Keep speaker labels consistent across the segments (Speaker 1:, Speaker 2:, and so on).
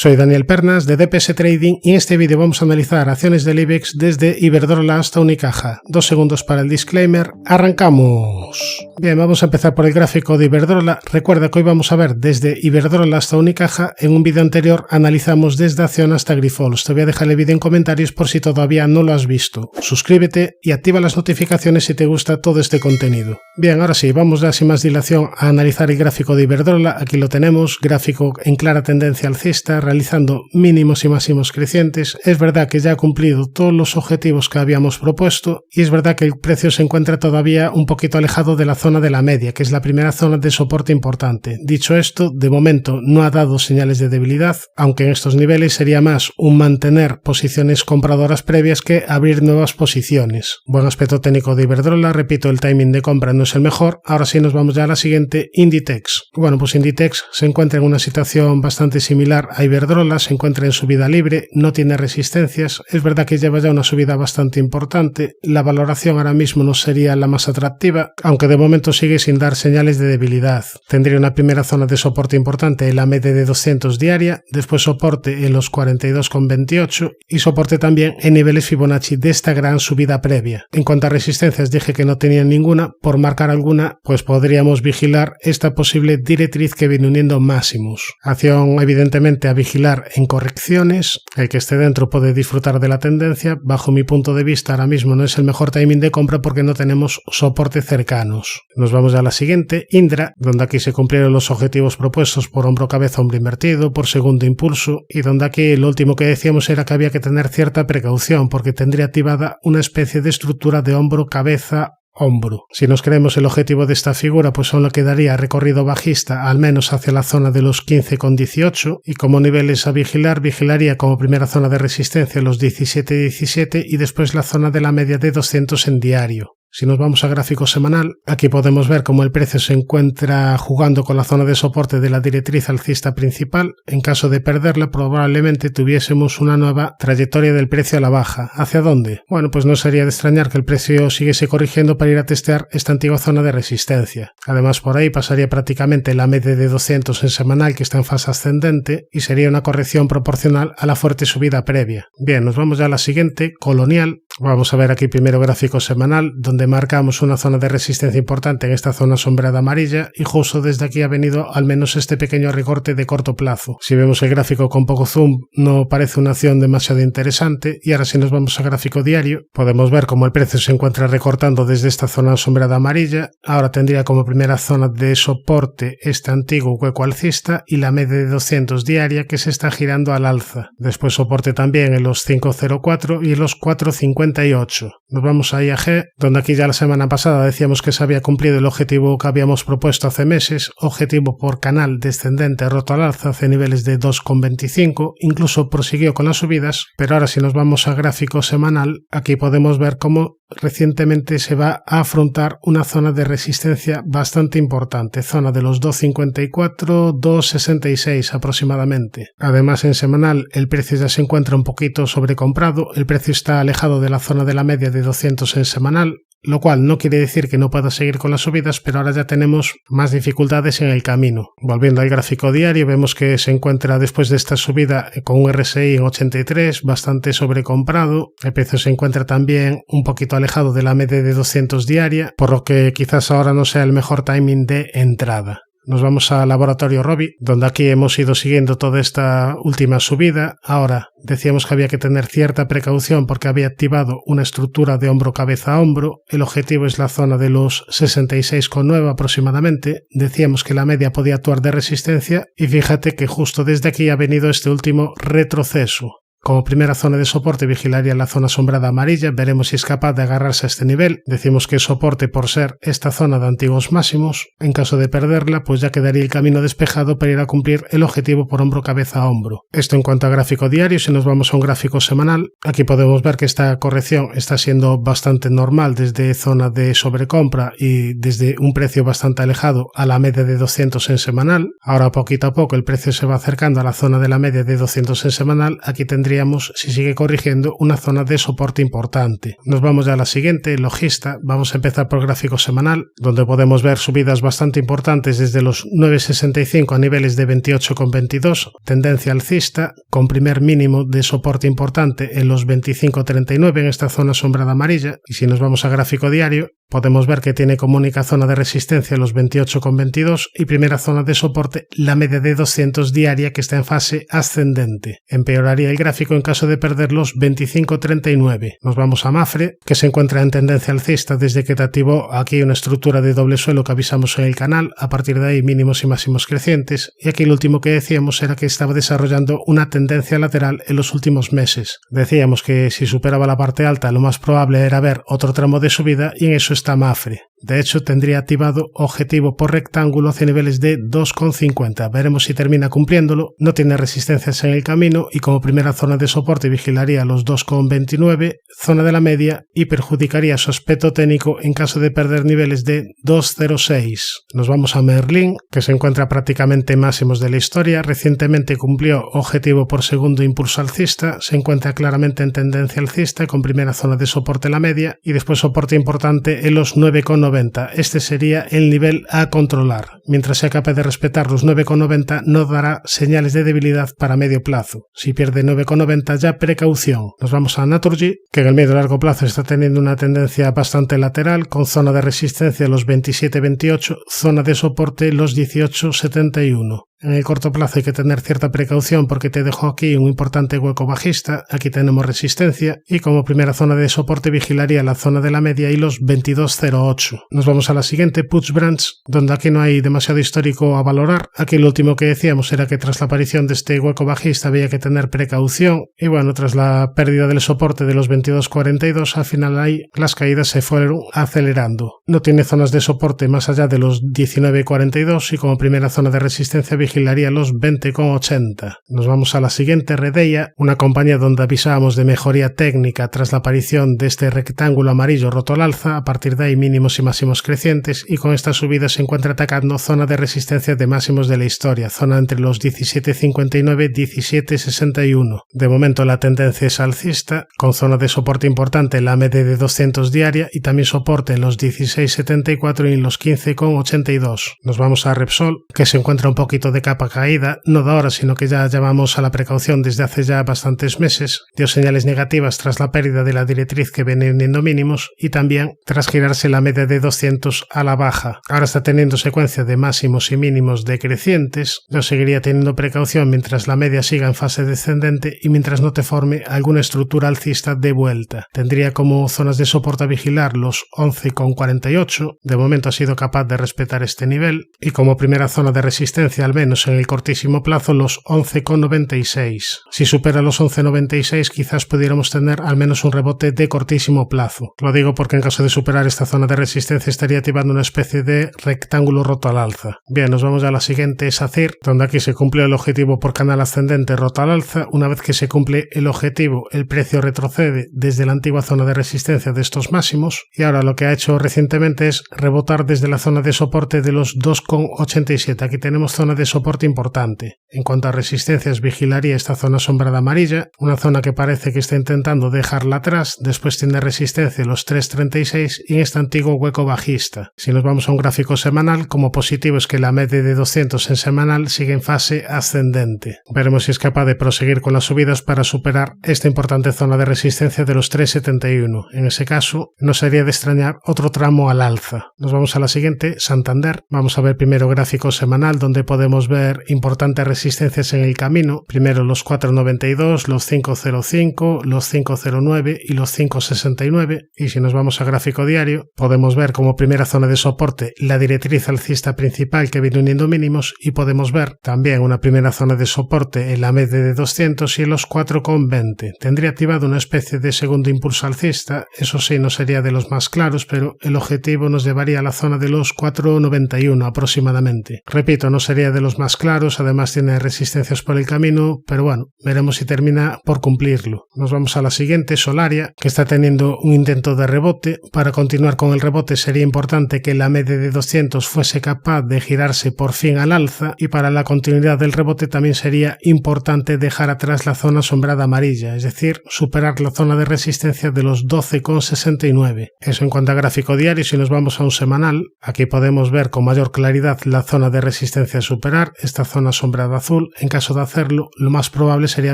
Speaker 1: Soy Daniel Pernas de DPS Trading y en este vídeo vamos a analizar acciones del IBEX desde Iberdrola hasta Unicaja. 2 segundos para el disclaimer. ¡Arrancamos! Bien, vamos a empezar por el gráfico de Iberdrola. Recuerda que hoy vamos a ver desde Iberdrola hasta Unicaja. En un vídeo anterior analizamos desde Acción hasta Grifols. Te voy a dejar el vídeo en comentarios por si todavía no lo has visto. Suscríbete y activa las notificaciones si te gusta todo este contenido. Bien, ahora sí, vamos ya sin más dilación a analizar el gráfico de Iberdrola. Aquí lo tenemos, gráfico en clara tendencia alcista, realizando mínimos y máximos crecientes. Es verdad que ya ha cumplido todos los objetivos que habíamos propuesto y es verdad que el precio se encuentra todavía un poquito alejado de la zona de la media, que es la primera zona de soporte importante. Dicho esto, de momento no ha dado señales de debilidad, aunque en estos niveles sería más un mantener posiciones compradoras previas que abrir nuevas posiciones. Buen aspecto técnico de Iberdrola, repito, el timing de compra no es el mejor. Ahora sí nos vamos ya a la siguiente, Inditex. Bueno, pues Inditex se encuentra en una situación bastante similar a Iberdrola, se encuentra en subida libre, no tiene resistencias. Es verdad que lleva ya una subida bastante importante. La valoración ahora mismo no sería la más atractiva, aunque de momento sigue sin dar señales de debilidad. Tendría una primera zona de soporte importante en la media de 200 diaria, después soporte en los 42,28 y soporte también en niveles Fibonacci de esta gran subida previa. En cuanto a resistencias dije que no tenía ninguna. Por marcar alguna, pues podríamos vigilar esta posible directriz que viene uniendo máximos. Acción evidentemente a vigilar en correcciones. El que esté dentro puede disfrutar de la tendencia. Bajo mi punto de vista ahora mismo no es el mejor timing de compra porque no tenemos soporte cercanos. Nos vamos a la siguiente, Indra, donde aquí se cumplieron los objetivos propuestos por hombro cabeza hombro invertido, por segundo impulso, y donde aquí lo último que decíamos era que había que tener cierta precaución porque tendría activada una especie de estructura de hombro cabeza hombro. Si nos creemos el objetivo de esta figura, pues solo quedaría recorrido bajista al menos hacia la zona de los 15,18 y como niveles a vigilar, vigilaría como primera zona de resistencia los 17,17 y después la zona de la media de 200 en diario. Si nos vamos a gráfico semanal, aquí podemos ver cómo el precio se encuentra jugando con la zona de soporte de la directriz alcista principal. En caso de perderla, probablemente tuviésemos una nueva trayectoria del precio a la baja. ¿Hacia dónde? Bueno, pues no sería de extrañar que el precio siguiese corrigiendo para ir a testear esta antigua zona de resistencia. Además, por ahí pasaría prácticamente la media de 200 en semanal, que está en fase ascendente, y sería una corrección proporcional a la fuerte subida previa. Bien, nos vamos ya a la siguiente, Colonial. Vamos a ver aquí primero gráfico semanal, donde marcamos una zona de resistencia importante en esta zona sombreada amarilla y justo desde aquí ha venido al menos este pequeño recorte de corto plazo. Si vemos el gráfico con poco zoom no parece una acción demasiado interesante y ahora si nos vamos a gráfico diario podemos ver cómo el precio se encuentra recortando desde esta zona sombreada amarilla. Ahora tendría como primera zona de soporte este antiguo hueco alcista y la media de 200 diaria que se está girando al alza. Después soporte también en los 5,04 y en los 4,58. Nos vamos a IAG, donde aquí ya la semana pasada decíamos que se había cumplido el objetivo que habíamos propuesto hace meses, objetivo por canal descendente roto al alza hacia niveles de 2,25, incluso prosiguió con las subidas, pero ahora si nos vamos a gráfico semanal, aquí podemos ver cómo recientemente se va a afrontar una zona de resistencia bastante importante, zona de los 2,54, 2,66 aproximadamente. Además en semanal el precio ya se encuentra un poquito sobrecomprado, el precio está alejado de la zona de la media de 200 en semanal, lo cual no quiere decir que no pueda seguir con las subidas, pero ahora ya tenemos más dificultades en el camino. Volviendo al gráfico diario, vemos que se encuentra después de esta subida con un RSI en 83, bastante sobrecomprado. El precio se encuentra también un poquito alejado de la media de 200 diaria, por lo que quizás ahora no sea el mejor timing de entrada. Nos vamos a Laboratorio Robi, donde aquí hemos ido siguiendo toda esta última subida. Ahora decíamos que había que tener cierta precaución porque había activado una estructura de hombro cabeza a hombro. El objetivo es la zona de los 66,9 aproximadamente. Decíamos que la media podía actuar de resistencia y fíjate que justo desde aquí ha venido este último retroceso. Como primera zona de soporte vigilaría la zona sombreada amarilla, veremos si es capaz de agarrarse a este nivel. Decimos que es soporte por ser esta zona de antiguos máximos. En caso de perderla, pues ya quedaría el camino despejado para ir a cumplir el objetivo por hombro cabeza a hombro. Esto en cuanto a gráfico diario. Si nos vamos a un gráfico semanal, aquí podemos ver que esta corrección está siendo bastante normal desde zona de sobrecompra y desde un precio bastante alejado a la media de 200 en semanal. Ahora poquito a poco el precio se va acercando a la zona de la media de 200 en semanal. Aquí tendría tendríamos, si sigue corrigiendo, una zona de soporte importante. Nos vamos ya a la siguiente, logista. Vamos a empezar por gráfico semanal, donde podemos ver subidas bastante importantes desde los 9,65 a niveles de 28,22, tendencia alcista, con primer mínimo de soporte importante en los 25,39 en esta zona sombrada amarilla. Y si nos vamos a gráfico diario, podemos ver que tiene como única zona de resistencia los 28,22 y primera zona de soporte la media de 200 diaria, que está en fase ascendente. Empeoraría el gráfico en caso de perder los 25,39. Nos vamos a Mapfre, que se encuentra en tendencia alcista desde que te activó aquí una estructura de doble suelo que avisamos en el canal. A partir de ahí mínimos y máximos crecientes, y aquí lo último que decíamos era que estaba desarrollando una tendencia lateral en los últimos meses. Decíamos que si superaba la parte alta lo más probable era ver otro tramo de subida, y en eso está Mapfre. De hecho, tendría activado objetivo por rectángulo hacia niveles de 2,50. Veremos si termina cumpliéndolo. No tiene resistencias en el camino y como primera zona de soporte vigilaría los 2,29, zona de la media, y perjudicaría su aspecto técnico en caso de perder niveles de 2,06. Nos vamos a Merlin, que se encuentra prácticamente máximos de la historia. Recientemente cumplió objetivo por segundo impulso alcista. Se encuentra claramente en tendencia alcista con primera zona de soporte en la media y después soporte importante en los 9,90. Este sería el nivel a controlar. Mientras sea capaz de respetar los 9,90 no dará señales de debilidad para medio plazo. Si pierde 9,90 ya precaución. Nos vamos a Naturgy, que en el medio y largo plazo está teniendo una tendencia bastante lateral con zona de resistencia los 27,28, zona de soporte los 18,71. En el corto plazo hay que tener cierta precaución porque te dejo aquí un importante hueco bajista. Aquí tenemos resistencia y como primera zona de soporte vigilaría la zona de la media y los 22,08. Nos vamos a la siguiente, Puig Branch, donde aquí no hay demasiado histórico a valorar. Aquí lo último que decíamos era que tras la aparición de este hueco bajista había que tener precaución y bueno, tras la pérdida del soporte de los 22,42 al final ahí las caídas se fueron acelerando. No tiene zonas de soporte más allá de los 19,42 y como primera zona de resistencia vigilaría los 20,80. Nos vamos a la siguiente, Redeia, una compañía donde avisábamos de mejoría técnica tras la aparición de este rectángulo amarillo roto al alza. A partir de ahí mínimos y máximos crecientes y con esta subida se encuentra atacando zona de resistencia de máximos de la historia, zona entre los 17,59 y 17,61. De momento la tendencia es alcista, con zona de soporte importante en la media de 200 diaria y también soporte en los 16,74 y en los 15,82. Nos vamos a Repsol, que se encuentra un poquito de capa caída, no de ahora, sino que ya llamamos a la precaución desde hace ya bastantes meses. Dio señales negativas tras la pérdida de la directriz que viene uniendo mínimos y también tras girarse la media de 200 a la baja. Ahora está teniendo secuencia de máximos y mínimos decrecientes. Yo seguiría teniendo precaución mientras la media siga en fase descendente y mientras no te forme alguna estructura alcista de vuelta. Tendría como zonas de soporte a vigilar los 11,48. De momento ha sido capaz de respetar este nivel y como primera zona de resistencia al menos en el cortísimo plazo los 11,96. Si supera los 11,96 quizás pudiéramos tener al menos un rebote de cortísimo plazo. Lo digo porque en caso de superar esta zona de resistencia estaría activando una especie de rectángulo roto al alza. Bien, nos vamos a la siguiente, SACIR, donde aquí se cumple el objetivo por canal ascendente roto al alza. Una vez que se cumple el objetivo, el precio retrocede desde la antigua zona de resistencia de estos máximos y ahora lo que ha hecho recientemente es rebotar desde la zona de soporte de los 2,87. Aquí tenemos zona de soporte importante. En cuanto a resistencias, vigilaría esta zona sombrada amarilla, una zona que parece que está intentando dejarla atrás. Después tiene resistencia los 3,36 y en este antiguo hueco bajista. Si nos vamos a un gráfico semanal, como positivo es que la media de 200 en semanal sigue en fase ascendente. Veremos si es capaz de proseguir con las subidas para superar esta importante zona de resistencia de los 3,71. En ese caso, no sería de extrañar otro tramo al alza. Nos vamos a la siguiente, Santander. Vamos a ver primero gráfico semanal, donde podemos ver importantes resistencias en el camino. Primero los 4,92, los 5,05, los 5,09 y los 5,69. Y si nos vamos a gráfico diario, podemos ver como primera zona de soporte la directriz alcista principal que viene uniendo mínimos y podemos ver también una primera zona de soporte en la media de 200 y en los 4,20. Tendría activado una especie de segundo impulso alcista, eso sí no sería de los más claros, pero el objetivo nos llevaría a la zona de los 4,91 aproximadamente. Repito, no sería de los los más claros, además tiene resistencias por el camino, pero bueno, veremos si termina por cumplirlo. Nos vamos a la siguiente, Solaria, que está teniendo un intento de rebote. Para continuar con el rebote sería importante que la media de 200 fuese capaz de girarse por fin al alza, y para la continuidad del rebote también sería importante dejar atrás la zona sombrada amarilla, es decir, superar la zona de resistencia de los 12,69. Eso en cuanto a gráfico diario. Si nos vamos a un semanal, aquí podemos ver con mayor claridad la zona de resistencia a superar, esta zona sombrada azul. En caso de hacerlo, lo más probable sería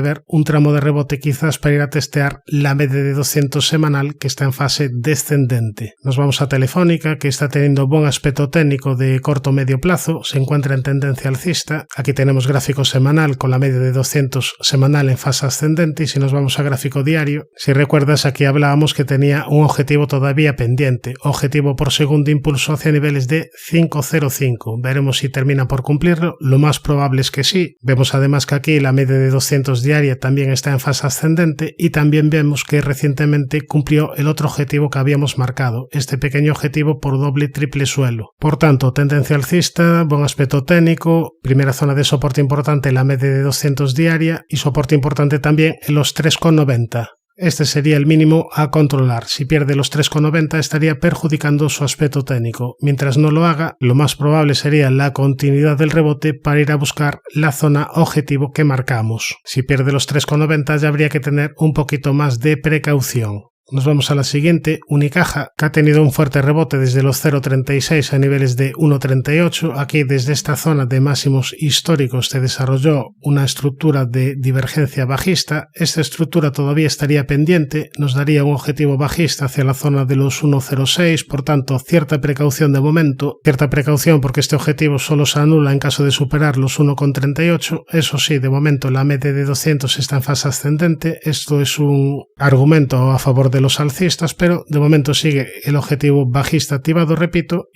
Speaker 1: ver un tramo de rebote quizás para ir a testear la media de 200 semanal, que está en fase descendente. Nos vamos a Telefónica, que está teniendo buen aspecto técnico de corto medio plazo, se encuentra en tendencia alcista. Aquí tenemos gráfico semanal con la media de 200 semanal en fase ascendente, y si nos vamos a gráfico diario, si recuerdas, aquí hablábamos que tenía un objetivo todavía pendiente, objetivo por segundo impulso hacia niveles de 5,05. Veremos si termina por cumplirlo, lo más probable es que sí. Vemos además que aquí la media de 200 diaria también está en fase ascendente, y también vemos que recientemente cumplió el otro objetivo que habíamos marcado, este pequeño objetivo por doble y triple suelo. Por tanto, tendencia alcista, buen aspecto técnico, primera zona de soporte importante la media de 200 diaria y soporte importante también en los 3,90. Este sería el mínimo a controlar. Si pierde los 3,90 estaría perjudicando su aspecto técnico. Mientras no lo haga, lo más probable sería la continuidad del rebote para ir a buscar la zona objetivo que marcamos. Si pierde los 3,90 ya habría que tener un poquito más de precaución. Nos vamos a la siguiente, Unicaja, que ha tenido un fuerte rebote desde los 0,36 a niveles de 1,38. Aquí desde esta zona de máximos históricos se desarrolló una estructura de divergencia bajista. Esta estructura todavía estaría pendiente, nos daría un objetivo bajista hacia la zona de los 1,06, por tanto cierta precaución de momento, cierta precaución porque este objetivo solo se anula en caso de superar los 1,38. Eso sí, de momento la media de 200 está en fase ascendente, esto es un argumento a favor de los alcistas, pero de momento sigue el objetivo bajista activado, repito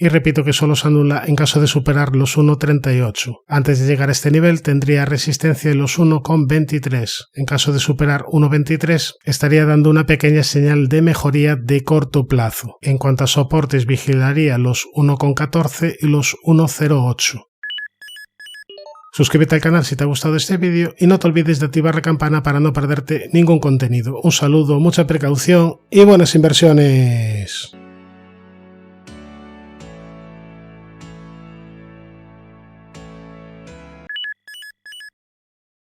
Speaker 1: que solo se anula en caso de superar los 1,38. Antes de llegar a este nivel tendría resistencia en los 1,23. En caso de superar 1,23 estaría dando una pequeña señal de mejoría de corto plazo. En cuanto a soportes, vigilaría los 1,14 y los 1,08. Suscríbete al canal si te ha gustado este vídeo y no te olvides de activar la campana para no perderte ningún contenido. Un saludo, mucha precaución y buenas inversiones.